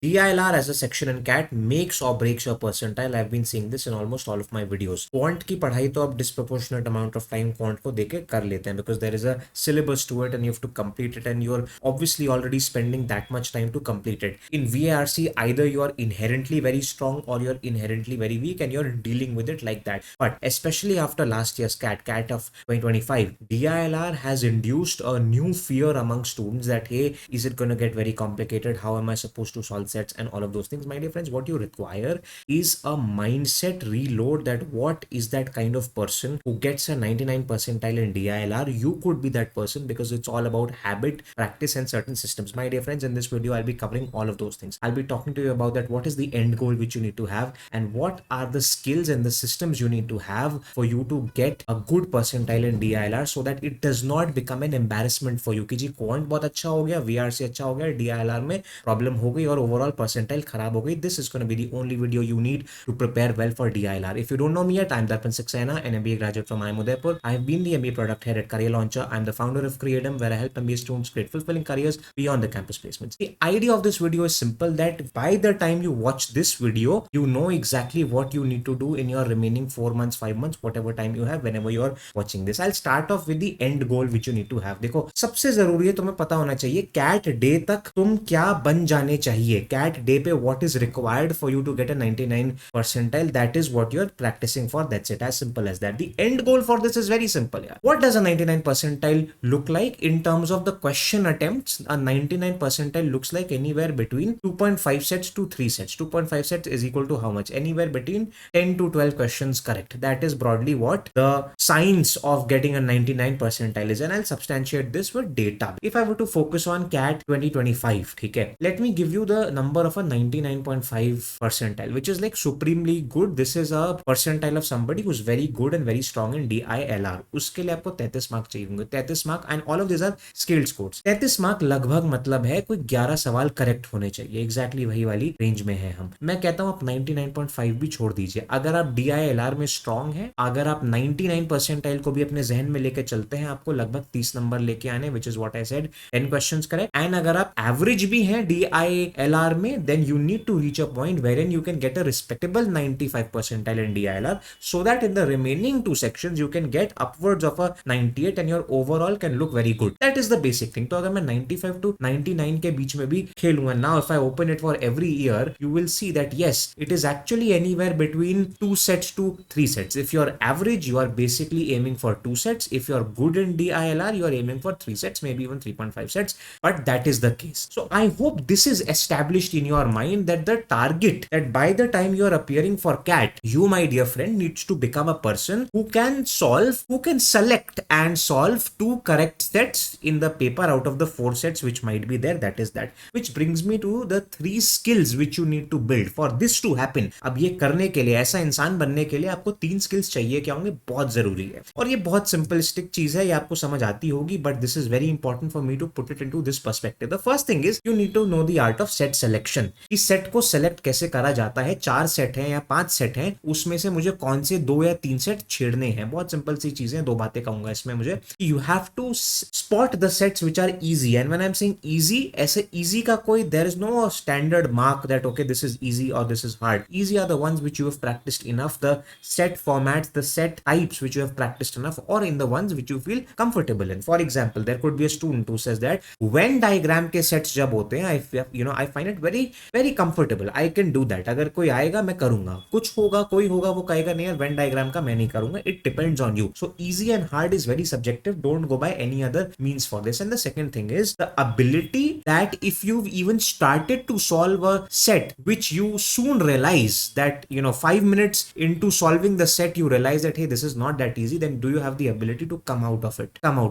DILR as a section in CAT makes or breaks your percentile. I've been seeing this in almost all of my videos. Quant की पढ़ाई तो आप disproportionate amount of time quant को देके कर लेते हैं because there is a syllabus to it and you have to complete it and you're obviously already spending that much time to complete it. In VARC, either you're inherently very strong or you're inherently very weak and you're dealing with it like that. But especially after last year's CAT of 2025, DILR has induced a new fear among students that, hey, is it going to get very complicated? How am I supposed to solve sets and all of those things? My dear friends, what you require is a mindset reload, that what is that kind of person who gets a 99 percentile in DILR. You could be that person because it's all about habit, practice and certain systems. My dear friends, in this video I'll be covering all of those things. I'll be talking to you about that, what is the end goal which you need to have and what are the skills and the systems you need to have for you to get a good percentile in DILR so that it does not become an embarrassment for you कि जी quant बहुत अच्छा हो गया, VRC अच्छा हो गया, DILR में problem हो गई और overall percentile खराब हो गई. This is going to be the only video you need to prepare well for DILR. If you don't know me yet, I'm Darpan Saxena, an MBA graduate from IIM Udaipur. I've been the MBA product head at Career Launcher. I'm the founder of Creatum, where I help MBA students create fulfilling careers beyond the campus placements. The idea of this video is simple, that by the time you watch this video, you know exactly what you need to do in your remaining 4 months, 5 months, whatever time you have whenever you're watching this. I'll start off with the end goal which you need to have. देखो, सबसे जरूरी है तुम्हें पता होना चाहिए cat day तक तुम क्या बन जाने चाहिए. कैट डे पे what is required for you to get a 99 percentile, that is what you're practicing for. That's it, as simple as that. The end goal for this is very simple. Yeah. What does a 99 percentile look like in terms of the question attempts? A 99 percentile looks like anywhere between 2.5 sets to 3 sets. 2.5 sets is equal to how much? Anywhere between 10 to 12 questions correct. That is broadly what the science of getting a 99 percentile is, and I'll substantiate this with data. If I were to focus on CAT 2025, okay, let me give you the number of a 99.5 percentile, which is like supremely good. This is a percentile of somebody who's very good and very strong in DILR. उसके लिए आपको 33 mark चाहिए होंगे. 33 mark, and all of this are skilled scores. 33 mark लगभग मतलब है कोई 11 सवाल करेक्ट होने चाहिए. एग्जैक्टली वही वाली रेंज में है हम. मैं कहता हूं आप 99.5 भी छोड़ दीजिए. अगर आप DILR में स्ट्रांग है, अगर आप 99 परसेंटाइल को भी अपने जहन में लेके चलते हैं, आपको लगभग 30 नंबर लेके आने, which is what I said, 10 questions correct. And अगर आप एवरेज भी हैं DILR में, then you need to reach a point wherein you can get a respectable 95 percentile in DILR, so that in the remaining two sections you can get upwards of a 98 and your overall can look very good. That is the basic thing. तो अगर मैं 95 to 99 के बीच में भी खेलूंगा, now if I open it for every year, you will see that yes, it is actually anywhere between 2 sets to 3 sets. If you're average, you are basically aiming for 2 sets. If you're good in DILR, you are aiming for 3 sets, maybe even 3.5 sets, but that is the case. So I hope this is established in your mind, that the target, that by the time you are appearing for CAT, you, my dear friend, needs to become a person who can solve, who can select and solve 2 correct sets in the paper out of the 4 sets which might be there. That is that. Which brings me to the 3 skills which you need to build for this to happen. अब ये करने के लिए, ऐसा इंसान बनने के लिए आपको 3 स्किल्स चाहिए. क्या होंगे? बहुत जरूरी है. और ये बहुत सिंपलिस्टिक चीज है, ये आपको समझ आती होगी, but this is very important for me to put it into this perspective. The first thing is you need to know the art of set selection. इस सेट को सेलेक्ट कैसे करा जाता है. 4 सेट हैं या 5 सेट हैं, उसमें से मुझे कौन से 2 या 3 सेट छेड़ने हैं. बहुत सिंपल सी चीजें, 2 बातें कहूंगा इसमें मुझे. You have to spot the sets which are easy, and when I am saying easy, ऐसे इजी का कोई there is no standard mark that okay this is easy और this is hard. Easy are the ones which you have practiced enough, the set formats, the set types which you have practiced enough, or in the ones which you feel comfortable in. For example, there could be a student who says that Venn diagram के sets जब होते हैं, I find it very very comfortable. I can do that. अगर कोई आएगा मैं करूंगा, कुछ होगा, कोई होगा वो कहेगा नहीं यार Venn diagram का मैं नहीं करूंगा. It depends on you. So easy and hard is very subjective. Don't go by any other means for this. And the second thing is the ability that if you've even started to solve a set which you soon realize that 5 minutes into solving the set you realize that hey, this is not that easy, then do you have the ability to come out of it? Now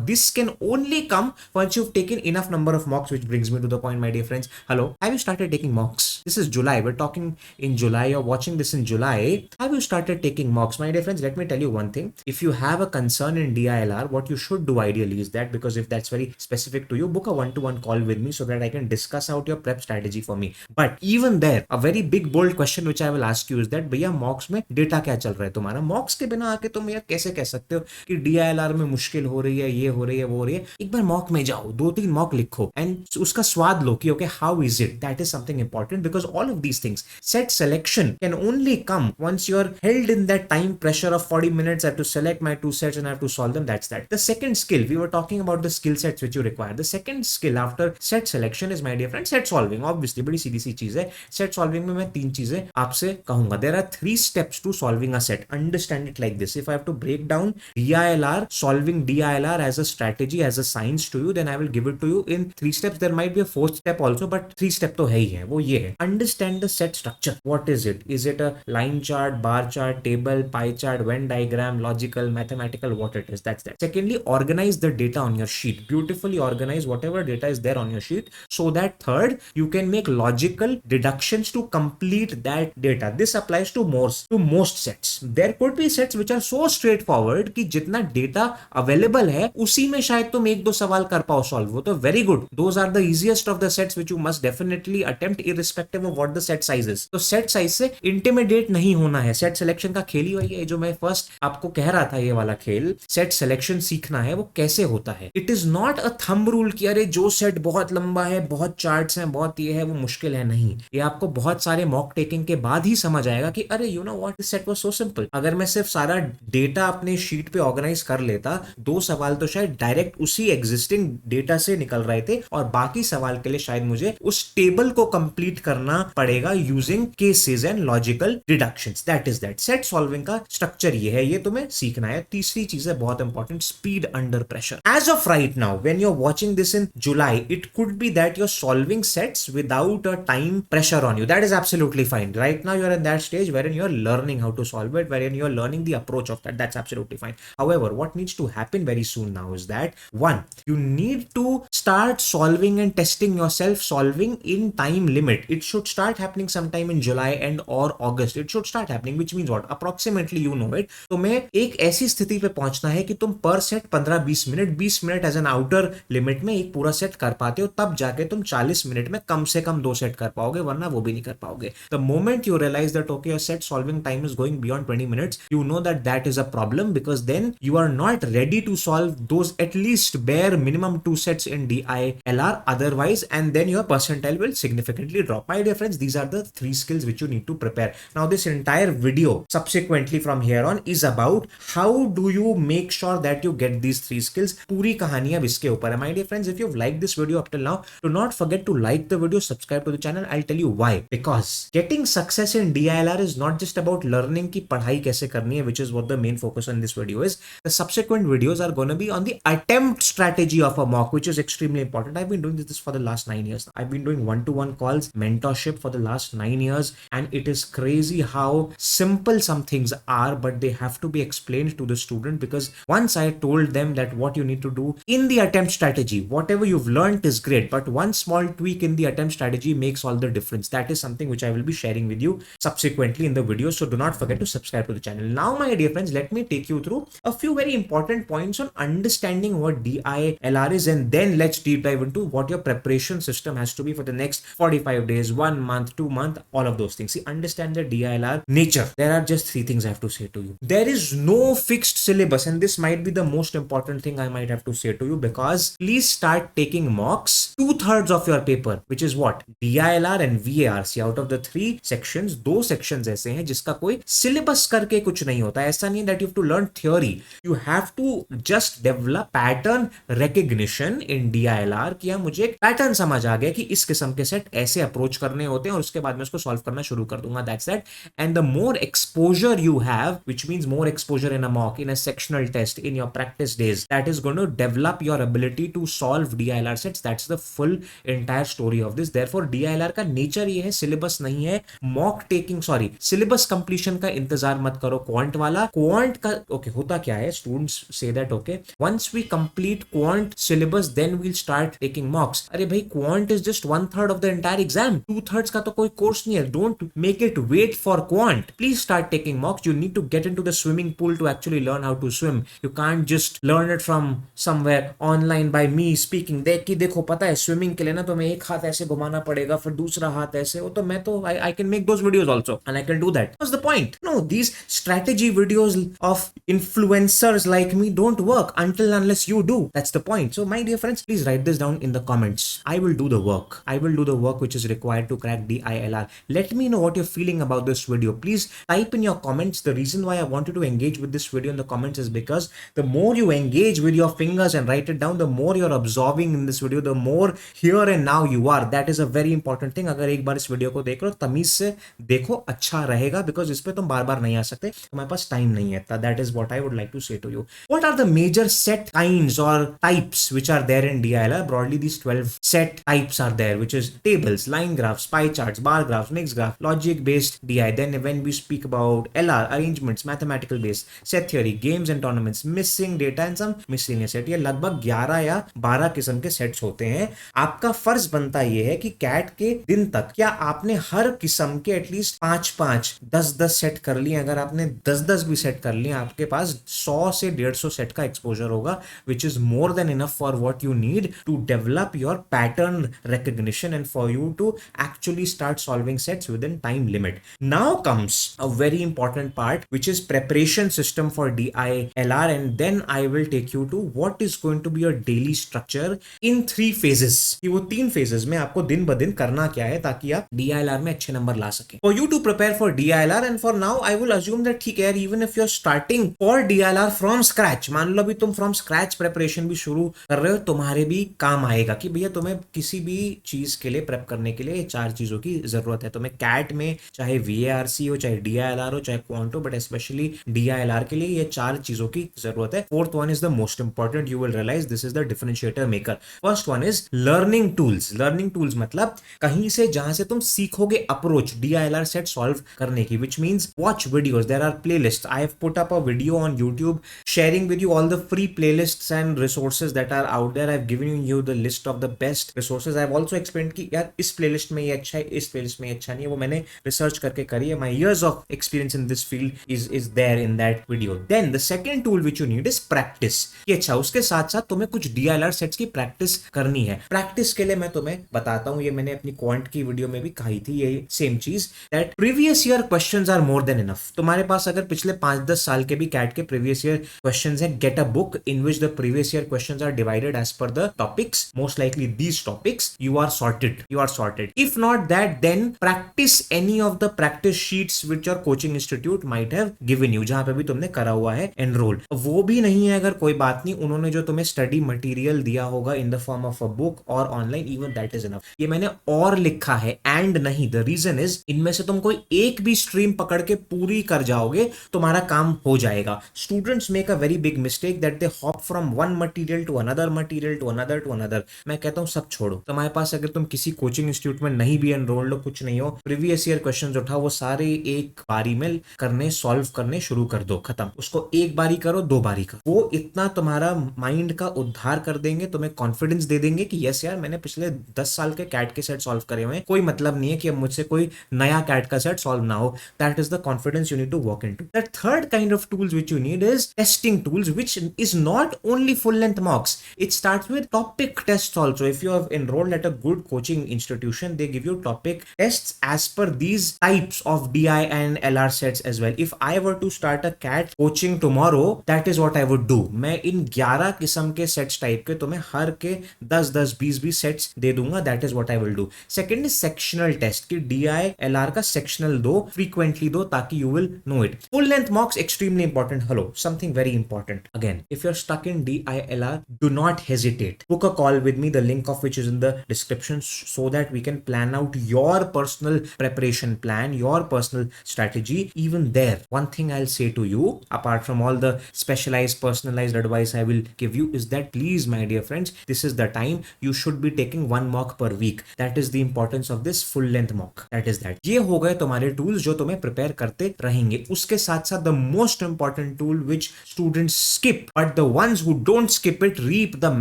this can only come once you've taken enough number of mocks, which brings me to the point, my dear friends. Hello, have you started taking mocks? This is July. We're talking in July. You're watching this in July. Have you started taking mocks? My dear friends, let me tell you one thing. If you have a concern in DILR, what you should do ideally is that, because if that's very specific to you, book a one-to-one call with me so that I can discuss out your prep strategy for me. But even there, a very big bold question which I will ask you is that भैया मॉक्स में data क्या चल रहा है तुम्हारा. मॉक्स के बिना आके तुम यार कैसे कह सकते हो कि DILR में मुश्किल हो रही है, ये हो रही है, वो हो रही है. एक बार मॉक में जाओ, 2-3 मॉक लिखो एंड उसका स्वाद लो कि okay how is is it? That is something important, because all of these things, set selection can only come once you're held in that time pressure of 40 minutes. I have to select my 2 sets and I have to solve them. That's that. The second skill, we were talking about the skill sets which you require. The second skill after set selection is, my dear friend, set solving. Obviously बड़ी सीधी सी चीज है. Set solving में मैं 3 चीजें आपसे कहूंगा. There are 3 steps to solving a set. Understand it like this. If I have to break down DILR, solving DILR as a strategy, as a science to you, then I will give it to you in 3 steps. There might be a 4th step also, but 3 step तो है ही है. वो ये है. Understand the set structure. What is it? Is it a line chart, bar chart, table, pie chart, Venn diagram, logical, mathematical? What it is? That's that. Secondly, organize the data on your sheet. Beautifully organize whatever data is there on your sheet, so that third, you can make logical deductions to complete that data. This applies to most sets. There could be sets which are so straightforward कि जितना data available है उसी में शायद तुम 1-2 सवाल कर पाओ solve. वो तो very good. Those are the easiest of the sets which you must definitely attempt irrespective of what the set size is. तो set size से intimidate नहीं होना है. Set selection का खेल ही वही है जो मैं first आपको कह रहा था. ये वाला खेल set selection सीखना है, वो कैसे होता है. It is not a thumb rule कि अरे जो set बहुत लंबा है, बहुत charts हैं, बहुत ये है, वो मुश्किल है. नहीं, ये आपको बहुत सारे mock taking के बाद ही समझ आएगा कि अरे you know what, this set was so simple. अगर मैं सिर्फ सारा डेटा अपने शीट पे ऑर्गेनाइज कर लेता, 2 सवाल तो शायद डायरेक्ट उसी एग्जिस्टिंग डेटा से निकल रहे थे, और बाकी सवाल के लिए शायद मुझे उस टेबल को कंप्लीट करना पड़ेगा using cases and logical deductions. That is that. Set solving का स्ट्रक्चर ये है, ये तुम्हें सीखना है. तीसरी चीज है बहुत important, speed under pressure. As of right now when you are watching this in July, it could be that you are solving sets without a time pressure on you. That is absolutely fine. Right now you are in that stage wherein you are learning how to solve it, wherein you are learning the approach of that. That's absolutely fine. However, what needs to happen very soon now is that, one, you need to start solving and testing yourself, solving in time limit. It should start happening sometime in July and or August. It should start happening, which means what? Approximately you know it. तो मैं एक ऐसी स्थिति पे पहुंचना है कि तुम पर set 15-20 minute, 20 minute as an outer limit में एक पूरा सेट कर पाते हो, तब जाके तुम 40 मिनट में कम से कम 2 सेट कर पाओगे, वरना वो भी नहीं कर पाओगे. The moment you realize that okay, your set solving time is going beyond 20 minutes, you know that that is a problem, because then you are not ready to solve those at least bare minimum 2 sets in DILR otherwise, and then your percentile will significantly drop. My dear friends, these are the 3 skills which you need to prepare. Now this entire video subsequently from here on is about how do you make sure that you get these 3 skills. पूरी कहानी अब इसके ऊपर है. My dear friends, if you've liked this video up till now, do not forget to like the video, subscribe to the channel. I'll tell you why. Because getting success in DILR is not just about learning कि पढ़ाई कैसे करनी है, which is what the main focus on this video is. The subsequent videos are going to be on the attempt strategy of a mock, which is extremely important. I've been doing this for the last 9 years. I've been doing one-to-one calls, mentorship for the last 9 years, and it is crazy how simple some things are, but they have to be explained to the student, because once I told them that what you need to do in the attempt strategy, whatever you've learned is great, but one small tweak in the attempt strategy makes all the difference. That is something which I will be sharing with you subsequently in the video, so do not forget to subscribe to the channel. Now my dear friends, let me take you through a few very important points on understanding what DILR is, and then let's deep dive into what your preparation system has to be for the next 45 days, 1 month, 2 months, all of those things. See, understand the DILR nature. There are just 3 things I have to say to you. There is no fixed syllabus, and this might be the most important thing I might have to say to you, because please start taking mocks 2/3 of your paper, which is what? DILR and VAR. See, out of the 3 sections, 2 sections ऐसे हैं जिसका कोई syllabus करके कुछ नहीं होता. ऐसा नहीं है that you have to learn theory. You have to just develop pattern recognition in DILR कि हाँ, मुझे एक पैटर्न समझ आ गया कि इस किस्म के सेट ऐसे अप्रोच करने होते हैं, और उसके बाद मैं उसको सॉल्व करना शुरू कर दूंगा. That's that. And the more exposure you have, which means more exposure in a mock, in a sectional test, in your practice days, that is going to develop your ability to solve DILR sets. That's the full entire story of this. Therefore DILR का nature ये है, syllabus नहीं है. Mock taking, sorry, syllabus completion का इंतजार मत करो. Quant वाला, क्वांट का ओके होता क्या है, स्टूडेंट्स से that okay once we complete quant syllabus then we'll start taking mocks. अरे भाई, quant is just 1/3 of the entire exam. 2/3 का तो कोई कोर्स नहीं है. Don't make it wait for quant. Please start taking mocks. You need to get into the swimming pool to actually learn how to swim. You can't just learn it from somewhere online by me speaking. देखो पता है swimming के लिए ना तुम्हें एक हाथ ऐसे घुमाना पड़ेगा, फिर दूसरा हाथ ऐसे. वो तो मैं तो I can make those videos also, and I can do that. What's the point? No, these strategy videos of influencers like me don't work until unless you do. That's the point. So my dear friends, please write this down in the comments. I will do the work. I will do the work which is required to crack DILR. Let me know what you're feeling about this video. Please type in your comments. The reason why I wanted to engage with this video in the comments is because the more you engage with your fingers and write it down, the more you're absorbing in this video, the more here and now you are. That is a very important thing. अगर एक बार इस video को देख लो, तमीज से देखो, अच्छा रहेगा, because इस पे तुम बार बार नहीं आ सकते, तुम्हारे पास टाइम नहीं है. That is what I would like to say to you. What are the major set kinds or types which are there in DILR? Broadly, these 12 set types are there, which is tables, line graphs, pie charts, bar graphs, mixed graph, logic based DI. Then when we speak about LR, arrangements, mathematical based, set theory, games and tournaments, missing data and some miscellaneous set. ये लगभग 11 या 12 किस्म के sets होते हैं. आपका फर्ज बनता ये है कि कैट के दिन तक क्या आपने हर किस्म के एटलीस्ट 5-5, 10-10 सेट कर लिए. अगर आपने 10-10 भी सेट कर लिए, आपके पास 100 से 150 सेट का एक्सपोजर होगा, which is more than enough for what you need to develop your pattern recognition and for you to actually start solving sets within time limit. Now comes a very important part, which is preparation system for DILR, and then I will take you to what is going to be your daily structure in 3 phases. कि वो 3 phases में आपको दिन ब दिन करना क्या है ताकि आप DILR में अच्छे नंबर ला सकें. For you to prepare for DILR, and for now I will assume that ठीक है, even if you're starting for DILR from scratch, मान लो अभी तुम from scratch preparation भी शुरू कर रहे हो, तुम्हारे भी काम आएगा कि भैया तुम्हें किसी भी चीज के लिए प्रेप करने के लिए 4 चीजों की जरूरत है. तुम्हें कैट में चाहे VARC हो, चाहे DILR हो, चाहे क्वांट हो, बट स्पेशली DILR के लिए ये 4 चीजों की जरूरत है. Fourth one is the most important. You will realise this is the differentiator maker. First one is learning tools. Learning tools मतलब कहीं से जहां से तुम सीखोगे अप्रोच DILR सेट सॉल्व करने की, which means watch videos. There are playlists. I have put up a video on YouTube sharing with you all the free playlists and resources that are out there. I've given you the list of the best resources. I've also explained कि यार इस playlist में ये अच्छा है, इस playlist में ये अच्छा नहीं है. वो मैंने research करके करी है. My years of experience in this field is there in that video. Then the second tool which you need is practice. ये अच्छा, उसके साथ साथ तुम्हें कुछ DILR सेट्स की प्रैक्टिस करनी है. प्रैक्टिस के लिए मैं तुम्हें बताता हूं, ये मैंने अपनी क्वांट की वीडियो में भी कही थी ये सेम चीज, that previous year questions are more than enough. तुम्हारे पास अगर पिछले 5-10 साल के भी कैट के प्रीवियस ईयर क्वेश्चंस हैं, get a book in which the previous year questions are divided as per the topics, most likely these topics. You are sorted. If not that, then practice any of the practice sheets which your coaching institute might have given you, जहां पे भी तुमने करा हुआ है enrol. वो भी नहीं है अगर कोई बात नहीं, उन्होंने जो तुम्हें स्टडी मटेरियल दिया होगा in the form of a book और online, even that is enough. ये मैंने और लिखा है एंड नहीं. द रीजन इज, इनमें से तुम कोई एक भी स्ट्रीम पकड़ के पूरी कर जाओगे, तुम्हारा काम हो जाएगा. Students make a very big mistake that they hop from one material to another material to another to another. मैं कहता हूं सब छोड़ो. तुम्हारे पास अगर तुम किसी कोचिंग इंस्टीट्यूट में नहीं भी एनरोल्ड हो, कुछ नहीं हो, प्रीवियस ईयर क्वेश्चंस उठाओ, वो सारे एक बारी में करने, सॉल्व करने शुरू कर दो, खत्म. उसको एक बारी करो, 2 बारी करो. वो इतना तुम्हारा माइंड का उद्धार कर देंगे, तुम्हें कॉन्फिडेंस दे देंगे कि यस यार, मैंने पिछले 10 साल के कैट के सेट सॉल्व करे हुए हैं, कोई मतलब नहीं है कि अब मुझसे कोई नया कैट का सेट सॉल्व ना हो. That is the confidence you need to walk into. The third kind of tools which you need is testing tools, which is not only full length mocks. It starts with topic test also. If you have enrolled at a good coaching institution, they give you topic tests as per these types of DI and LR sets as well. If I were to start a CAT coaching tomorrow, that is what I would do. मैं इन 11 किस्म के sets type के तुम्हें हर के 10-10, 20-20 sets दे दूंगा. That is what I will do. Second is sectional test कि DI LR का sectional दो, frequently दो, ताकि you will know it. Full length mocks extremely important. Hello, something very important. Again, if you're stuck in DI LR, do not hesitate. Book a call with me, the link of which is in the description, so that we can plan out your personal preparation plan, your personal strategy. Even there, one thing I'll say to you, apart from all the specialized personalized advice I will give you, is that please my dear friends, this is the time you should be taking 1 mock per week. That is the importance of this full length mock. That is that. ये हो गए तुम्हारे tools जो तुम्हें prepare करते रहेंगे. उसके साथ साथ the most important tool which students skip, but the ones who don't skip it reap the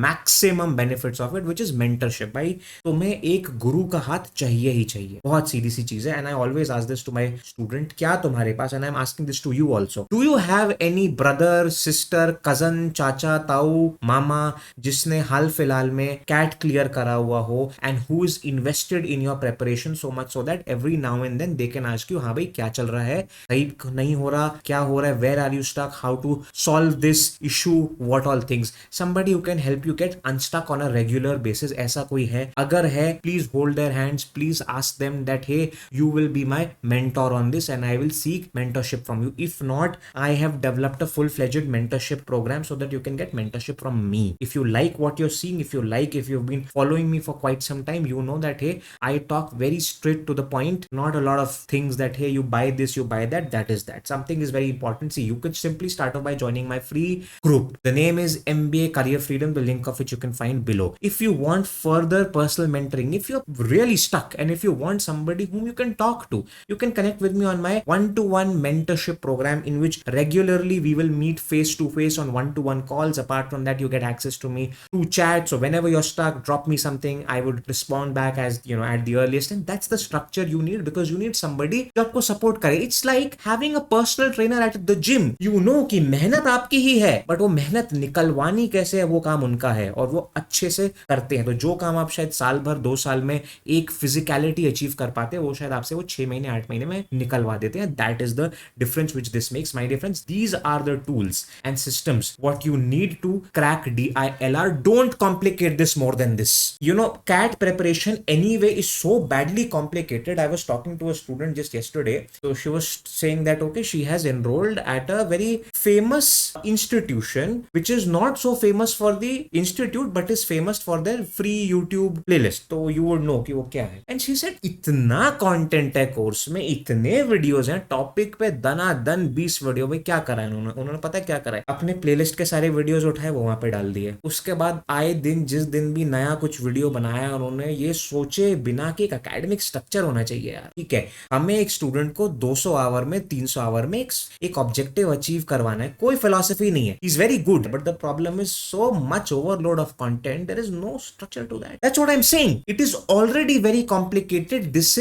maximum benefits of it, which is mentorship. भाई तुम्हें एक गुरु का हाथ चाहिए ही चाहिए. बहुत सीधी सी चीज है. And I always ask this to my student, क्या तुम्हारे पास, and I am asking this to you also, do you have any brother, sister, cousin, chacha, tau, मामा जिसने हाल फिलहाल में कैट क्लियर करा हुआ हो and who is invested in your preparation so much so that every now and then they can ask you, हाँ भाई क्या चल रहा है, सही नहीं हो रहा, क्या हो रहा है, where are you stuck, how to solve this issue, what all things. Somebody who can help you get unstuck on a regular basis. ऐसा कोई है? अगर है please hold their hands, please ask them that hey you will be my mentor on this and I will seek mentorship from you. If not, I have developed a full-fledged mentorship program so that you can get mentorship from me. If you like what you're seeing, if you've been following me for quite some time, you know that hey, I talk very straight to the point, not a lot of things that hey, you buy this, you buy that, that is that. Something is very important. See, you could simply start off by joining my free group. The name is MBA Career Freedom, the link of which you can find below. If you want further personal mentoring, if you're really stuck and if you want somebody whom you can talk to, you can connect with me on my one-to-one mentorship program, in which regularly we will meet face to face on one-to-one calls. Apart from that, you get access to me through chat. So whenever you're stuck, drop me something, I would respond back as you know at the earliest. And that's the structure you need, because you need somebody जो आपको support करे. It's like having a personal trainer at the gym. You know कि मेहनत आपकी ही है, but वो मेहनत निकलवानी कैसे है वो काम उनका है, और वो अच्छे से करते हैं. तो जो काम आप शायद साल भर 2 साल में एक फिजिकलिटी अचीव कर पाते हैं, वो शायद आपसे वो 6 महीने 8 महीने में निकलवा देते हैं. That is the difference which this makes. My dear friends, these are the tools and systems what you need to crack DILR. Don't complicate this more than this. You know, CAT preparation anyway is so badly complicated. I was talking to a student just yesterday. So she was saying that okay, she has enrolled at a very famous institution which is not so famous for the institute but is famous for their free YouTube playlist. तो you would know कि वो क्या है. And she said इतना content है course में, इतने videos हैं टॉपिक पे, दनादन 20 वीडियो. भाई क्या करा है उन्होंने पता है क्या करा है? अपने प्लेलिस्ट के सारे वीडियोस उठाए, वो वहां पे डाल दिए. उसके बाद आए दिन जिस दिन भी नया कुछ वीडियो बनाया उन्होंने, ये सोचे बिना कि एक एकेडमिक स्ट्रक्चर होना चाहिए यार. ठीक है, हमें एक स्टूडेंट को 200 आवर में 300 आवर में एक ऑब्जेक्टिव अचीव करवाना है. कोई फिलॉसफी नहीं है. Is very good but the problem is so much overload of content. There is no structure to that. That's what I am saying. It is already very complicated. This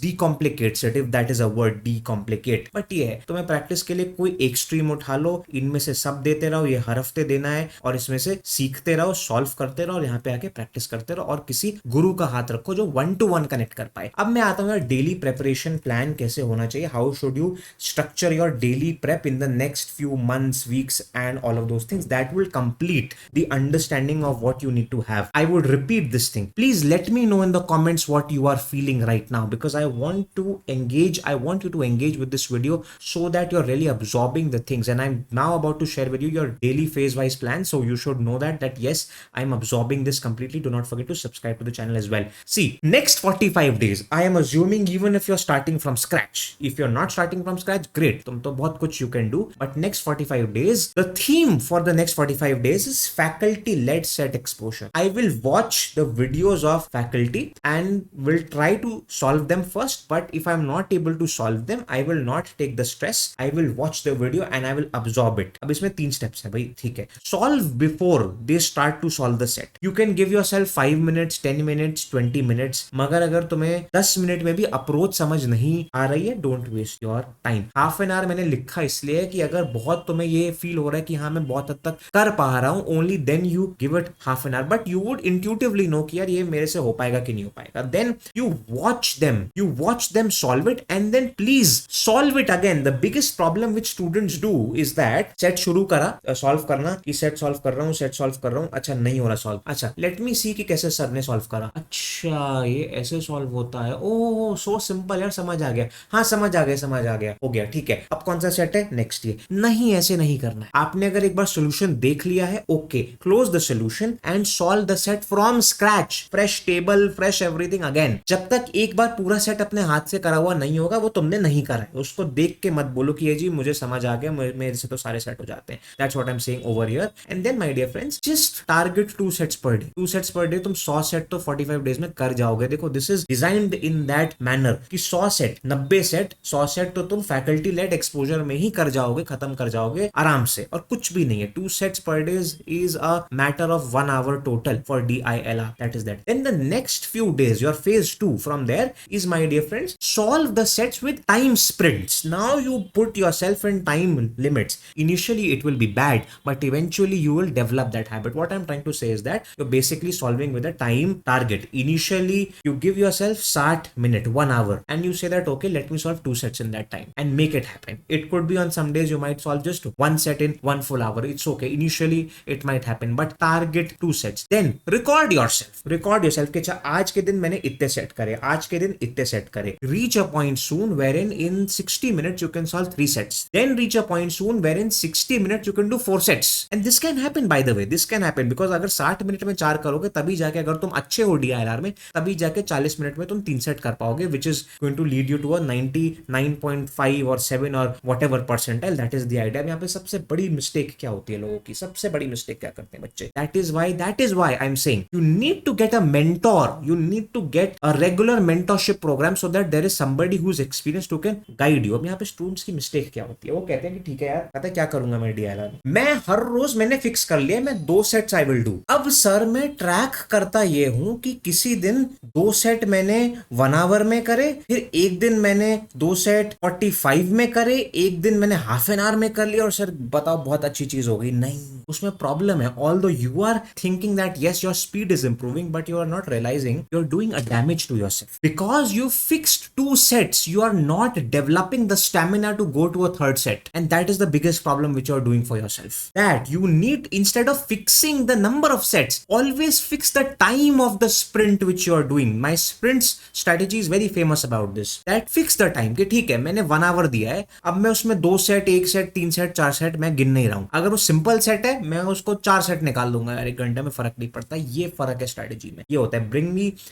decomplicates it, if that is a word, decomplicate. But ये है, तुम्हें practice के लिए कोई एक stream उठा लो, इनमें से सब देते रहो, ये हर हफ्ते देना है, और इसमें से सीखते रहो, सॉल्व करते रहो, और यहाँ पे आके प्रैक्टिस करते रहो, और किसी गुरु का हाथ रखो जो 1-to-1 कनेक्ट कर पाए. अब मैं आता हूँ डेली प्रेपरेशन प्लान कैसे होना चाहिए. How should you structure your daily prep in the next few months, weeks and all of those things. That will complete the understanding of what you need to have. I would repeat this thing. Please let me know in the comments what you are feeling right now, because I want to engage. I want you to engage with this video so that you're really absorbing the things. And I'm now about to share with you your daily phase wise plan, so you should know that yes, I'm absorbing this completely. Do not forget to subscribe to the channel as well. See, next 45 days, I am assuming, even if you're starting from scratch, if you're not starting from scratch, great, tum to bahut kuch you can do. But next 45 days, the theme for the next 45 days is faculty led set exposure. I will watch the videos of faculty and will try to solve them first, but if I'm not able to solve them, I will not take the stress. I will watch the video and I will absorb it. अब इसमें 3 steps है भाई. ठीक है, solve before they start to solve the set. You can give yourself 5 minutes, 10 minutes, 20 minutes. मगर अगर तुम्हें 10 minute में भी अप्रोच समझ नहीं आ रही है, don't waste your time. Half an hour मैंने लिखा इसलिए कि अगर बहुत तुम्हें ये फील हो रहा है कि हाँ मैं बहुत हद तक कर पा रहा हूँ, only then you give it half an hour. But you would intuitively know कि यार ये मेरे से हो पाएगा कि नहीं हो पाएगा. Then you watch them solve it, and then please solve it again. The biggest problem which students do is that set शुरू करा solve करना कि set solve कर रहा हूँ, अच्छा नहीं हो रहा solve. अच्छा let me see कि कैसे सर ने solve करा. अच्छा ये ऐसे solve होता है. ओह so simple यार, समझ आ गया. हाँ समझ आ गया, हो गया. ठीक है, अब कौन सा सेट है नेक्स्ट. ये नहीं, ऐसे नहीं करना है. आपने अगर एक बार सोल्यूशन देख लिया है, okay, close the solution and solve the set from scratch. Fresh table, fresh everything again. जब तक एक बार पूरा सेट अपने हाथ से करा हुआ नहीं होगा, वो तुमने नहीं करा है. उसको देख के मत बोलो कि ये जी मुझे समझ आ गया, मेरे से तो सारे सेट हो जाते हैं. That's what I am saying over here. And then my dear friends, just target 2 sets per day. 2 sets per day. तुम 100 सेट तो 45 डेज में कर जाओगे. देखो, this is designed in that manner कि 100 सेट, 90 सेट, 100 सेट तो तुम faculty lead exposure में ही कर जाओगे, खत्म कर जाओगे आराम से, और कुछ भी नहीं है. 2 sets per day is a matter of 1 hour total for DILR. That is that. Then the next few days, your phase 2 from there is, my dear friends, solve the sets with time sprints. Now you put yourself in time limits. Initially it will be bad, but eventually you will develop that habit. What I'm trying to say is that you're basically solving with a time target. Initially you give yourself 60 minutes, 1 hour, and you say that okay, let me solve 2 sets in that time and make it happen. It could be on some days you might solve just 1 set in 1 full hour. It's okay. Initially it might happen, but target 2 sets. Then record yourself. Record yourself कि अच्छा आज के दिन मैंने इतने set करे, आज के दिन इतने सेट करे. Reach a point soon wherein in 60 minutes you can solve 3 sets. Then reach a point soon wherein 60 minutes you can do 4 sets. And this can happen, by the way. This can happen because अगर 60 minute में 4 करोगे तभी जाके, अगर तुम अच्छे हो DILR में, तभी जाके 40 मिनट में तुम 3 सेट कर पाओगे, which is going to lead you to a 99.5 or 7 or whatever percentile. That is the idea. यहाँ पे सबसे बड़ी मिस्टेक क्या होती है लोगों की, सबसे बड़ी मिस्टेक क्या करते हैं बच्चे? That is why I'm saying you need to get a mentor. You need to get a regular mentorship program so that there is somebody who's experienced who can guide you. अब यहाँ पे students की mistake क्या होती है? वो कहते हैं कि ठीक है यार, पता है क्या करूंगा मैं DILR में, मैं हर रोज मैंने फिक्स कर लिया मैं 2 सेट्स आई विल डू. अब सर मैं ट्रैक करता ये हूं कि किसी दिन 2 सेट मैंने 1 आवर में करे, फिर एक दिन मैंने 2 सेट 45 में करे, एक दिन मैंने हाफ एन आवर में कर लिया, और सर बताओ बहुत अच्छी चीज हो गई. नहीं, उसमें प्रॉब्लम है. Although you are thinking that yes your speed is improving, but you are not realising you are doing a damage to yourself because you fixed 2 sets. You are not developing the stamina to go to a 3rd set, and that is the biggest problem which you are doing for yourself. That you need, instead of fixing the number of sets, always fix the time of the sprint which you are doing. My sprints strategy is very famous about this. That fix the time कि ठीक है मैंने 1 our दिया है, अब मैं उसमें 2 set, 1 set, 3 set, 4 set मैं गिन नहीं रहा हूं. अगर वो सिंपल सेट है मैं उसको 4 सेट निकाल दूंगा यार, 1 घंटे में फर्क नहीं पड़ता. ये फर्क है स्ट्रेटेजी में. ये होता है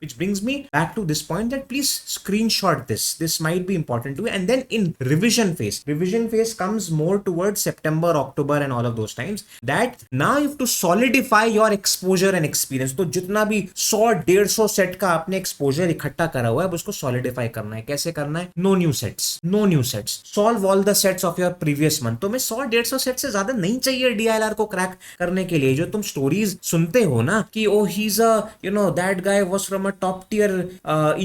which brings me back to this point that please screenshot this might be important to you. And then in revision phase comes more towards September, October and all of those times, that now you have to solidify your exposure and experience. तो जितना भी 100-150 set का आपने exposure इकट्ठा करा हुआ है उसको सॉलिडिफाई करना है. कैसे करना है? No new sets, solve all the sets of your previous month. तो मैं 100-150 सेट से ज्यादा नहीं चाहिए DILR को क्रैक करने के लिए. जो तुम स्टोरीज सुनते हो ना कि oh he is a that guy was from a top tier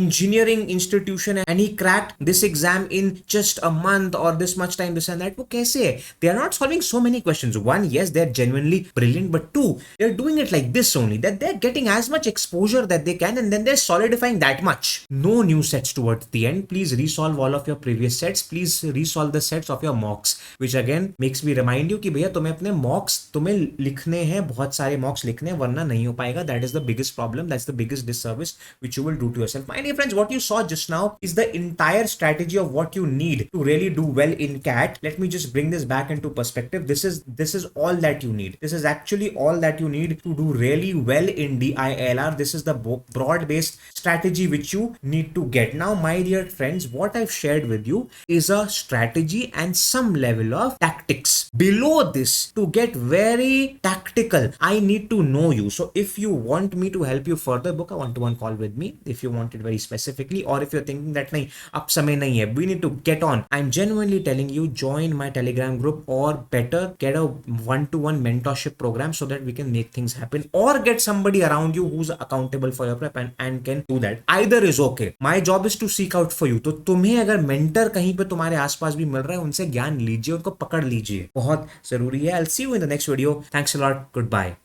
engineering institution and he cracked this exam in just a month or this much time, this and that. वो कैसे है? They are not solving so many questions. One, yes, they are genuinely brilliant, but two, they are doing it like this only, that they are getting as much exposure that they can, and then they are solidifying that much. No new sets towards the end. Please resolve all of your previous sets. Please resolve the sets of your mocks, which again makes me remind you कि भैया तुम्हें अपने mocks तुम्हें लिखने हैं, बहुत सारे mocks लिखने हैं, वरना नहीं हो पाएगा. That is the biggest problem. That's the biggest disservice which you will do to yourself. My dear friends, what you saw just now is the entire strategy of what you need to really do well in CAT. Let me just bring this back into perspective. This is all that you need. This is actually all that you need to do really well in DILR. This is the broad based strategy which you need to get. Now my dear friends, what I've shared with you is a strategy and some level of tactics. Below this, to get very tactical, I need to know you. So if you want me to help you further, book a one-to-one call with me if you want it very specifically, or if you're thinking that nahi ab samay nahi hai, we need to get on, I'm genuinely telling you, join my Telegram group, or better get a one-to-one mentorship program so that we can make things happen, or get somebody around you who's accountable for your prep and can do that. Either is okay. My job is to seek out for you. तो तुम्हें अगर mentor कहीं पे तुम्हारे आसपास भी मिल रहा है, उनसे ज्ञान लीजिए, उनको पकड़ लीजिए, बहुत जरूरी है. I'll see you in the next video. Thanks a lot. Goodbye.